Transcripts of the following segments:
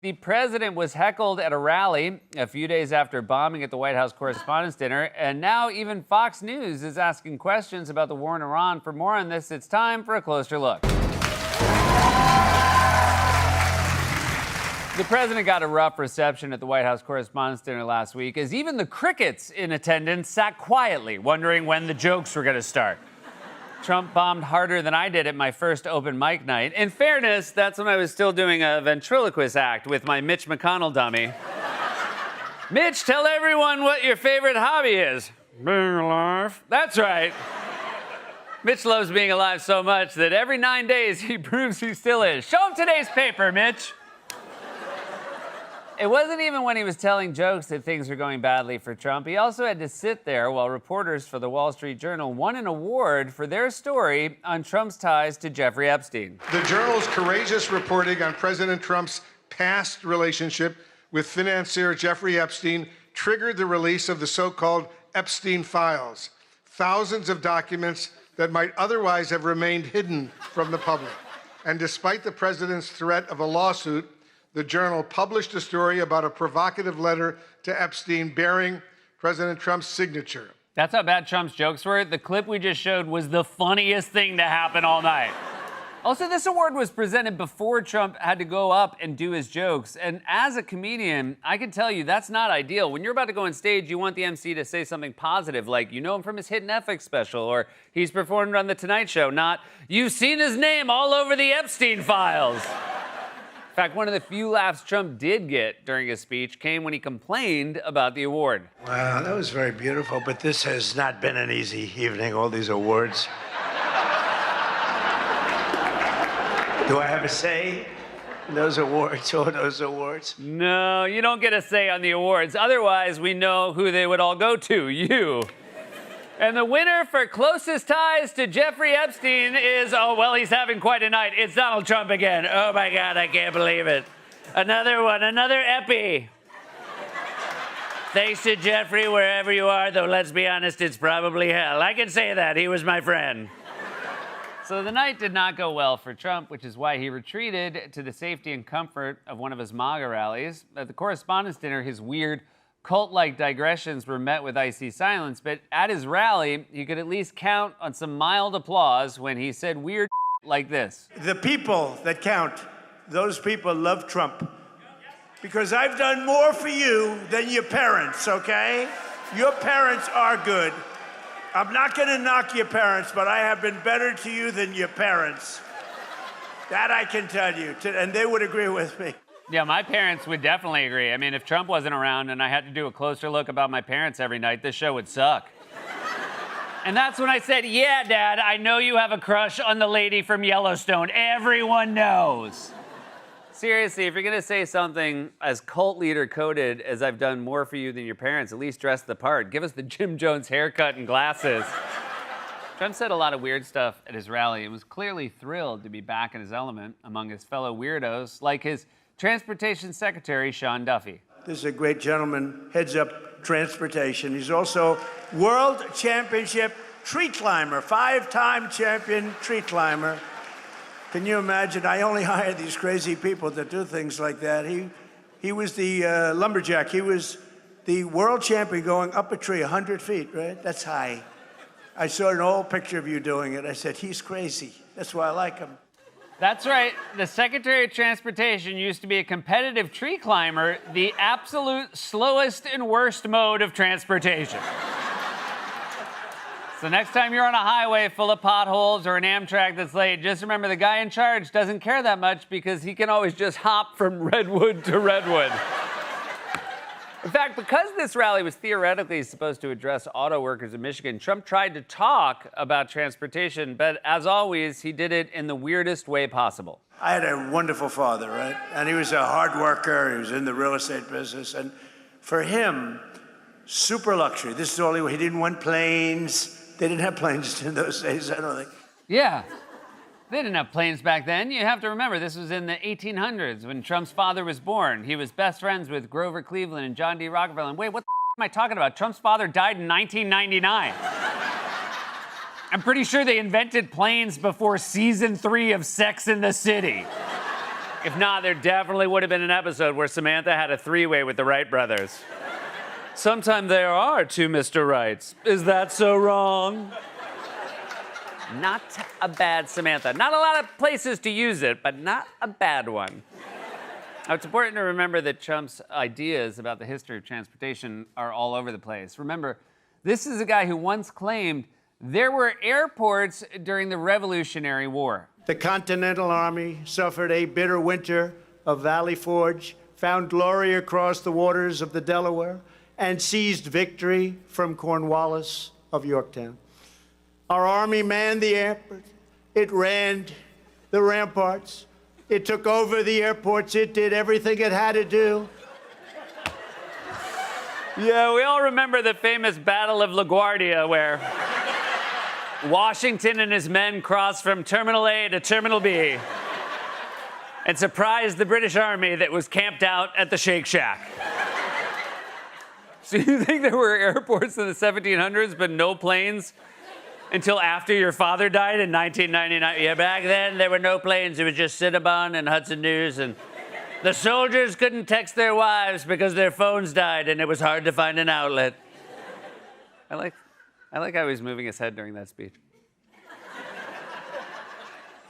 The president was heckled at a rally a few days after bombing at the White House Correspondents' Dinner, and now even Fox News is asking questions about the war in Iran. For more on this, it's time for a closer look. The president got a rough reception at the White House Correspondents' Dinner last week, as even the crickets in attendance sat quietly, wondering when the jokes were going to start. Trump bombed harder than I did at my first open mic night. In fairness, that's when I was still doing a ventriloquist act with my Mitch McConnell dummy. Mitch, tell everyone what your favorite hobby is. Being alive. That's right. Mitch loves being alive so much that every 9 days he proves he still is. Show him today's paper, Mitch. It wasn't even when he was telling jokes that things were going badly for Trump. He also had to sit there while reporters for the Wall Street Journal won an award for their story on Trump's ties to Jeffrey Epstein. The Journal's courageous reporting on President Trump's past relationship with financier Jeffrey Epstein triggered the release of the so-called Epstein files, thousands of documents that might otherwise have remained hidden from the public. And despite the president's threat of a lawsuit, the Journal published a story about a provocative letter to Epstein bearing President Trump's signature. That's how bad Trump's jokes were. The clip we just showed was the funniest thing to happen all night. Also, this award was presented before Trump had to go up and do his jokes. And as a comedian, I can tell you that's not ideal. When you're about to go on stage, you want the MC to say something positive, like you know him from his hit Netflix special, or he's performed on The Tonight Show, not you've seen his name all over the Epstein files. In fact, one of the few laughs Trump did get during his speech came when he complained about the award. Wow, that was very beautiful, but this has not been an easy evening, all these awards. Do I have a say in those awards, all those awards? No, you don't get a say on the awards. Otherwise, we know who they would all go to, you. And the winner for closest ties to Jeffrey Epstein is, oh, well, he's having quite a night. It's Donald Trump again. Oh, my God, I can't believe it. Another one, another Epi. Thanks to Jeffrey, wherever you are, though, let's be honest, it's probably hell. I can say that. He was my friend. So the night did not go well for Trump, which is why he retreated to the safety and comfort of one of his MAGA rallies. At the Correspondents' Dinner, his weird cult-like digressions were met with icy silence, but at his rally, you could at least count on some mild applause when he said weird like this. The people that count, those people love Trump. Because I've done more for you than your parents, okay? Your parents are good. I'm not gonna knock your parents, but I have been better to you than your parents. That I can tell you, and they would agree with me. Yeah, my parents would definitely agree. I mean, if Trump wasn't around and I had to do a closer look about my parents every night, this show would suck. And that's when I said, yeah, Dad, I know you have a crush on the lady from Yellowstone. Everyone knows. Seriously, if you're going to say something as cult leader coded as I've done more for you than your parents, at least dress the part. Give us the Jim Jones haircut and glasses. Trump said a lot of weird stuff at his rally and was clearly thrilled to be back in his element among his fellow weirdos, like his Transportation Secretary, Sean Duffy. This is a great gentleman, heads up transportation. He's also world championship tree climber, 5-time champion tree climber. Can you imagine? I only hire these crazy people that do things like that. He was the lumberjack. He was the world champion going up a tree 100 feet, right? That's high. I saw an old picture of you doing it. I said, he's crazy. That's why I like him. That's right. The Secretary of Transportation used to be a competitive tree climber, the absolute slowest and worst mode of transportation. So next time you're on a highway full of potholes or an Amtrak that's late, just remember the guy in charge doesn't care that much because he can always just hop from redwood to redwood. In fact, because this rally was theoretically supposed to address auto workers in Michigan, Trump tried to talk about transportation, but as always, he did it in the weirdest way possible. I had a wonderful father, right? And he was a hard worker. He was in the real estate business. And for him, super luxury. This is the only way. He didn't want planes. They didn't have planes in those days, I don't think. Yeah. They didn't have planes back then. You have to remember, this was in the 1800s when Trump's father was born. He was best friends with Grover Cleveland and John D. Rockefeller. And wait, what the am I talking about? Trump's father died in 1999. I'm pretty sure they invented planes before season 3 of Sex and the City. If not, there definitely would have been an episode where Samantha had a three-way with the Wright brothers. Sometimes there are two Mr. Wrights. Is that so wrong? Not a bad Samantha. Not a lot of places to use it, but not a bad one. Now, it's important to remember that Trump's ideas about the history of transportation are all over the place. Remember, this is a guy who once claimed there were airports during the Revolutionary War. The Continental Army suffered a bitter winter of Valley Forge, found glory across the waters of the Delaware, and seized victory from Cornwallis of Yorktown. Our army manned the airport. It ran the ramparts. It took over the airports. It did everything it had to do. Yeah, we all remember the famous Battle of LaGuardia, where Washington and his men crossed from Terminal A to Terminal B and surprised the British Army that was camped out at the Shake Shack. So you think there were airports in the 1700s but no planes until after your father died in 1999? Yeah, back then there were no planes. It was just Cinnabon and Hudson News, and the soldiers couldn't text their wives because their phones died and it was hard to find an outlet. I like how he's moving his head during that speech.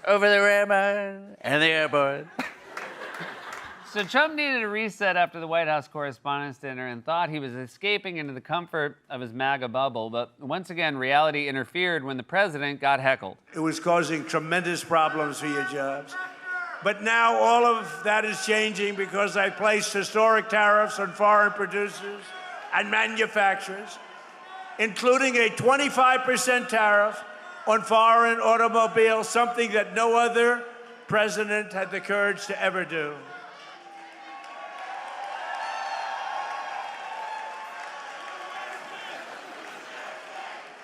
Over the rampart and the airport. So Trump needed a reset after the White House Correspondents' Dinner and thought he was escaping into the comfort of his MAGA bubble. But once again, reality interfered when the president got heckled. It was causing tremendous problems for your jobs. But now all of that is changing because I placed historic tariffs on foreign producers and manufacturers, including a 25% tariff on foreign automobiles, something that no other president had the courage to ever do.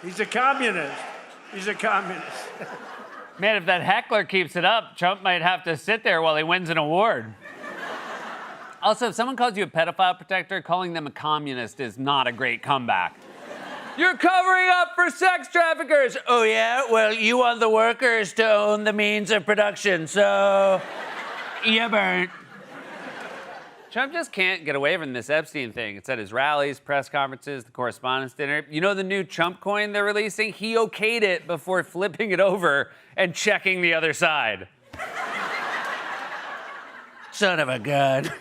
He's a communist. He's a communist. Man, if that heckler keeps it up, Trump might have to sit there while he wins an award. Also, if someone calls you a pedophile protector, calling them a communist is not a great comeback. You're covering up for sex traffickers. Oh, yeah? Well, you want the workers to own the means of production, so you burnt. Trump just can't get away from this Epstein thing. It's at his rallies, press conferences, the Correspondents' Dinner. You know the new Trump coin they're releasing? He okayed it before flipping it over and checking the other side. Son of a gun.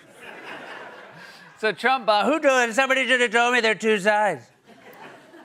So Trump, who told it? Somebody should have told me there are two sides.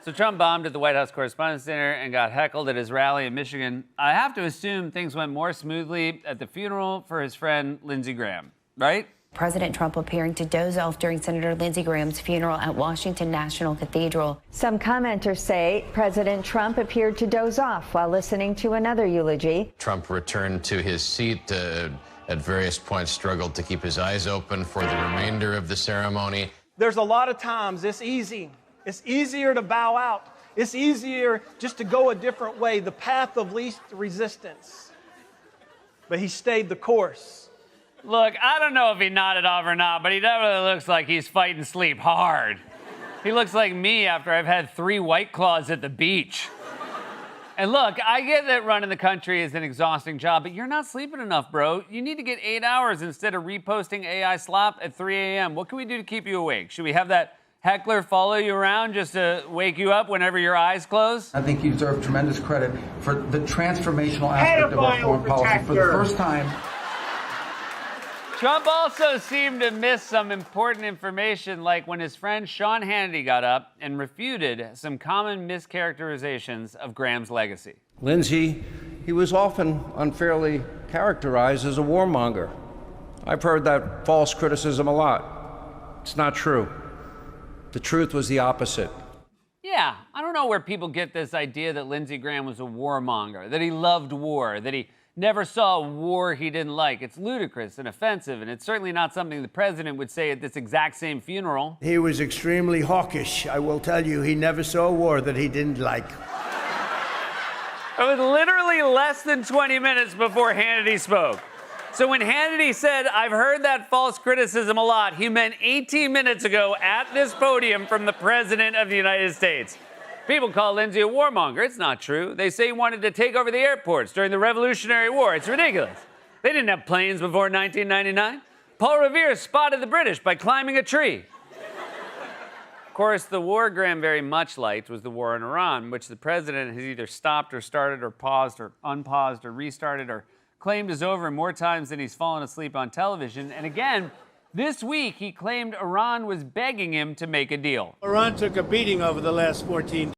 So Trump bombed at the White House Correspondents' Dinner and got heckled at his rally in Michigan. I have to assume things went more smoothly at the funeral for his friend Lindsey Graham, right? President Trump appearing to doze off during Senator Lindsey Graham's funeral at Washington National Cathedral. Some commenters say President Trump appeared to doze off while listening to another eulogy. Trump returned to his seat, at various points struggled to keep his eyes open for the remainder of the ceremony. There's a lot of times it's easy. It's easier to bow out. It's easier just to go a different way, the path of least resistance. But he stayed the course. Look, I don't know if he nodded off or not, but he definitely looks like he's fighting sleep hard. He looks like me after I've had 3 White Claws at the beach. And look, I get that running the country is an exhausting job, but you're not sleeping enough, bro. You need to get 8 hours instead of reposting AI slop at 3 a.m. What can we do to keep you awake? Should we have that heckler follow you around just to wake you up whenever your eyes close? I think you deserve tremendous credit for the transformational aspect of our foreign policy for the first time. Trump also seemed to miss some important information, like when his friend Sean Hannity got up and refuted some common mischaracterizations of Graham's legacy. Lindsey, he was often unfairly characterized as a warmonger. I've heard that false criticism a lot. It's not true. The truth was the opposite. Yeah, I don't know where people get this idea that Lindsey Graham was a warmonger, that he loved war, that he never saw a war he didn't like. It's ludicrous and offensive, and it's certainly not something the president would say at this exact same funeral. He was extremely hawkish. I will tell you, he never saw a war that he didn't like. It was literally less than 20 minutes before Hannity spoke. So when Hannity said, "I've heard that false criticism a lot," he meant 18 minutes ago at this podium from the President of the United States. People call Lindsey a warmonger. It's not true. They say he wanted to take over the airports during the Revolutionary War. It's ridiculous. They didn't have planes before 1999. Paul Revere spotted the British by climbing a tree. Of course, the war Graham very much liked was the war in Iran, which the president has either stopped or started or paused or unpaused or restarted or claimed is over more times than he's fallen asleep on television. And again, this week he claimed Iran was begging him to make a deal. Iran took a beating over the last 14